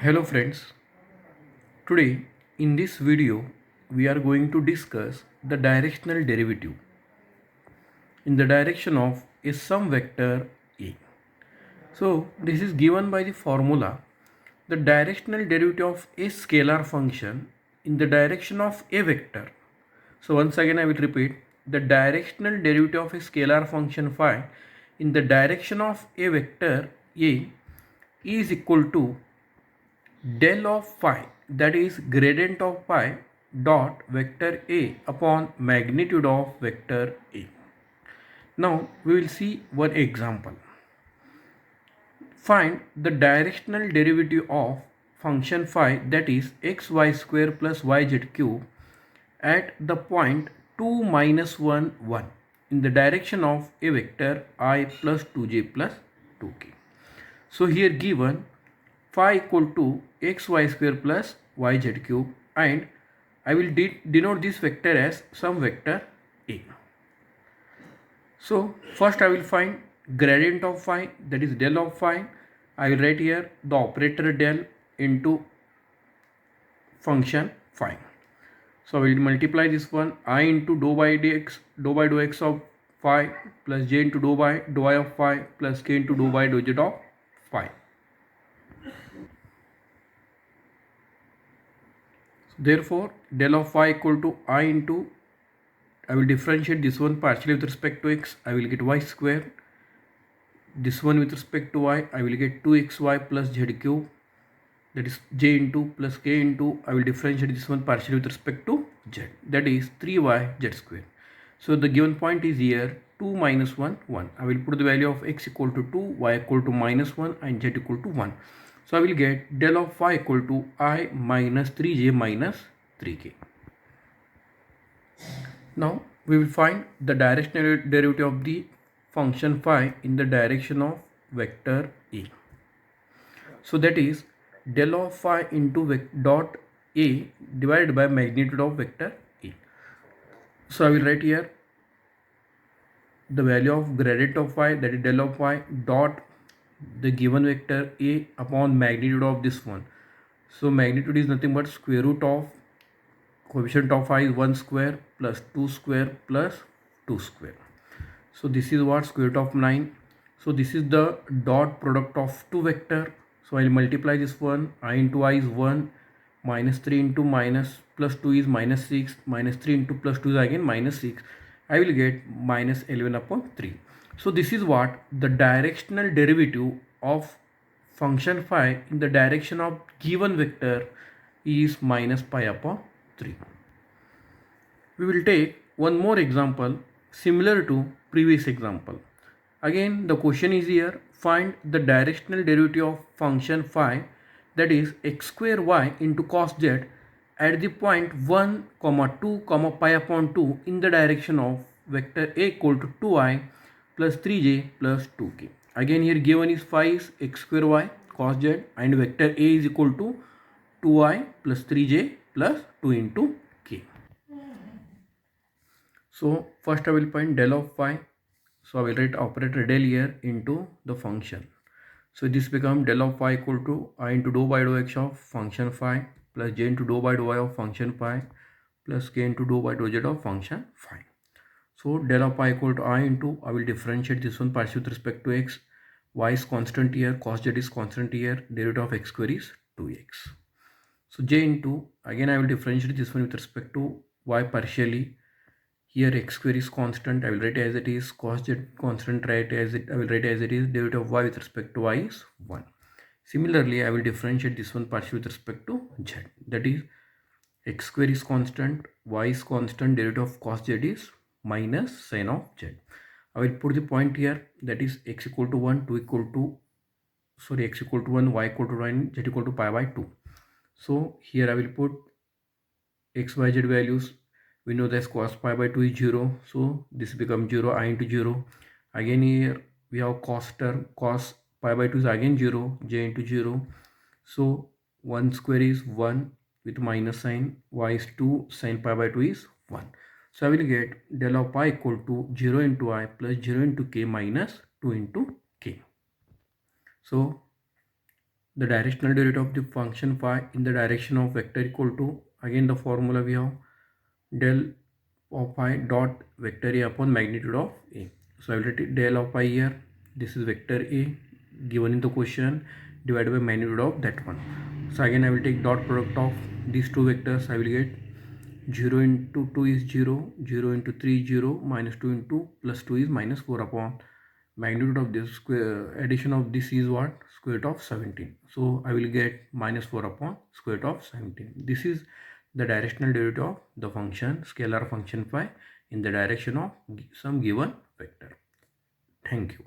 Hello friends, today in this video we are going to discuss the directional derivative in the direction of a sum vector A. So this is given by the formula the directional derivative of a scalar function in the direction of a vector. So once again I will repeat, the directional derivative of a scalar function phi in the direction of a vector A is equal to del of phi, that is gradient of phi dot vector A upon magnitude of vector A. Now we will see one example. Find the directional derivative of function phi, that is xy square plus yz cube, at the point 2 minus 1 1 in the direction of a vector I plus 2j plus 2k. So here given phi equal to xy square plus yz cube, and I will denote this vector as some vector A. So first I will find gradient of phi, that is del of phi. I will write here the operator del into function phi. So I will multiply this one, I into dou by dou x of phi plus j into dou by dou I of phi plus k into dou by dou z of phi. Therefore del of phi equal to I into, I will differentiate this one partially with respect to x, I will get y square. This one with respect to y, I will get 2xy plus z cube, that is j into plus k into, I will differentiate this one partially with respect to z, that is 3y z square. So the given point is here 2 minus 1 1. I will put the value of x equal to 2, y equal to minus 1 and z equal to 1. So I will get del of phi equal to I minus 3j minus 3k. Now we will find the directional derivative of the function phi in the direction of vector A. So that is del of phi into dot A divided by magnitude of vector A. So I will write here the value of gradient of phi, that is del of phi dot the given vector A upon magnitude of this one. So magnitude is nothing but square root of coefficient of phi is 1 square plus 2 square plus 2 square. So this is what square root of 9. So this is the dot product of two vector. So I will multiply this one, I into I is 1, minus 3 into minus plus 2 is minus 6, minus 3 into plus 2 is again minus 6. I will get minus 11 upon 3. So this is what the directional derivative of function phi in the direction of given vector is minus pi upon 3. We will take one more example similar to previous example. Again the question is here, find the directional derivative of function phi, that is x square y into cos z, at the point 1 comma 2 comma pi upon 2 in the direction of vector A equal to 2i plus 3j plus 2k. Again here given is phi is x square y cos z and vector A is equal to 2i plus 3j plus 2 into k. So first I will find del of phi. So I will write operator del here into the function. So this becomes del of phi equal to I into dou by dou x of function phi plus j into dou by dou y of function phi plus k into dou by dou z of function phi. So del of pi equal to I into, I will differentiate this one partially with respect to x, y is constant here, cos z is constant here, derivative of x square is 2x. So j into, again I will differentiate this one with respect to y partially. Here x square is constant, I will write as it is, cos z constant, write as it, I will write as it is, derivative of y with respect to y is 1. Similarly, I will differentiate this one partially with respect to z, that is x square is constant, y is constant, derivative of cos z is minus sin of z. I will put the point here, that is x equal to 1, 2 equal to, sorry, x equal to 1, y equal to 9, z equal to pi by 2. So here I will put x, y, z values. We know that cos pi by 2 is 0. So this becomes 0, I into 0. Again here we have cos term, cos pi by 2 is again 0, j into 0. So 1 square is 1 with minus sign, y is 2, sin pi by 2 is 1. So I will get del of pi equal to 0 into I plus 0 into k minus 2 into k. So the directional derivative of the function phi in the direction of vector equal to, again the formula we have, del of phi dot vector A upon magnitude of A. So I will write del of phi here. This is vector A given in the question divided by magnitude of that one. So again I will take dot product of these two vectors. I will get 0 into 2 is 0, 0 into 3 is 0, minus 2 into plus 2 is minus 4 upon magnitude of this square. Addition of this is what? Square root of 17. So I will get minus 4 upon square root of 17. This is the directional derivative of the function, scalar function phi in the direction of some given vector. Thank you.